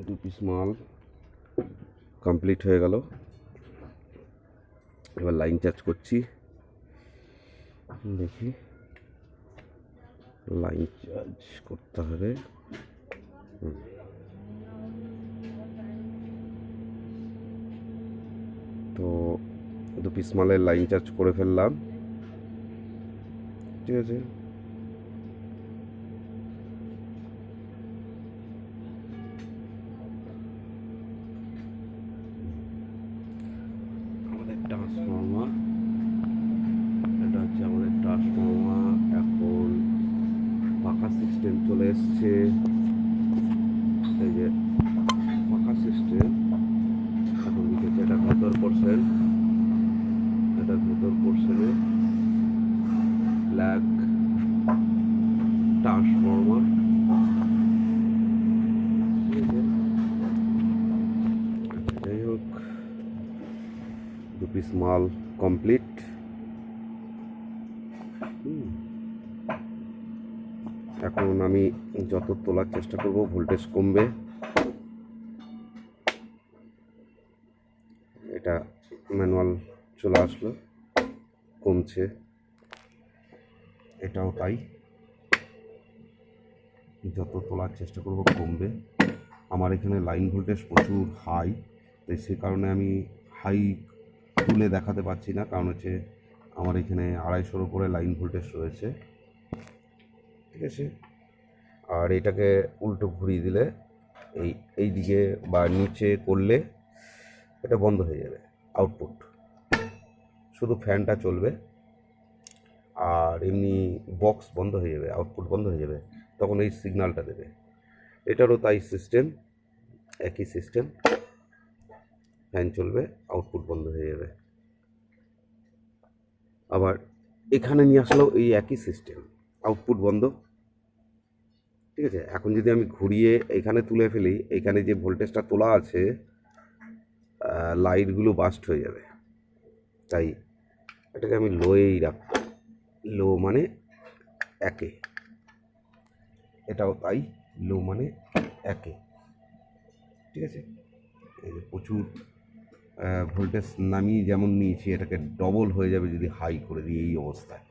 দু পিস মাল কমপ্লিট হয়ে গেল। এবার লাইন চার্জ করছি, দেখি লাইন চার্জ করতে হবে। তো দু পিস মালের লাইন চার্জ করে ফেললাম, ঠিক আছে। আমাদের ট্রান্সফর্মার, এটা হচ্ছে আমাদের ট্রান্সফর্মার। এখন পাখা সিস্টেম চলে এসছে, এই যে পাখা সিস্টেম এখন লিখেছে। এটা ভেতর পোর্শন, এটা ভেতর পোর্শনে ব্ল্যাক ট্রান্সফর্মার, যাই হোক দু পিস মাল কমপ্লিট। এখন আমি যত তোলার চেষ্টা করব ভোল্টেজ কমবে। এটা ম্যানুয়াল চলে আসলো, কমছে, এটাও তাই। যত তোলার চেষ্টা করব কমবে। আমার এখানে লাইন ভোল্টেজ প্রচুর হাই, তাই সে কারণে আমি হাই তুলে দেখাতে পারছি না, কারণ হচ্ছে আমার এখানে 250-এর উপরে লাইন ভোল্টেজ রয়েছে, ঠিক আছে। আর এটাকে উল্টো ঘুরিয়ে দিলে এই দিকে বা নিচে করলে এটা বন্ধ হয়ে যাবে, আউটপুট শুধু ফ্যানটা চলবে, আর এমনি বক্স বন্ধ হয়ে যাবে, আউটপুট বন্ধ হয়ে যাবে, তখন এই সিগন্যালটা দেবে। এটারও তাই সিস্টেম, একই সিস্টেম, ফ্যান চলবে, আউটপুট বন্ধ হয়ে যাবে। আবার এখানে নিয়ে আসলেও এই একই সিস্টেম, আউটপুট বন্ধ, ঠিক আছে। এখন যদি আমি ঘুরিয়ে এখানে তুলে ফেলি, এখানে যে ভোল্টেজটা তোলা আছে লাইটগুলো বাস্ট হয়ে যাবে, তাই এটাকে আমি লোয়েই রাখবো। লো মানে একে, এটাও তাই, লো মানে একে, ঠিক আছে। এই যে প্রচুর ভোল্টেজ নামিয়ে যেমন নিয়েছি, এটাকে ডবল হয়ে যাবে যদি হাই করে দিই এই অবস্থায়।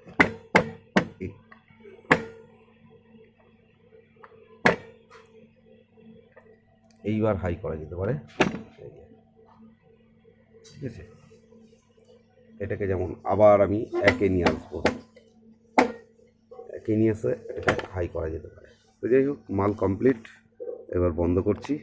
এইবার হাই করা যেতে পারে, ঠিক আছে। এটাকে যেমন আবার আমি একে নিয়ে আসবো, একে নিয়ে এসে এটাকে হাই করা যেতে পারে। তো যাই হোক মাল কমপ্লিট, এবার বন্ধ করছি।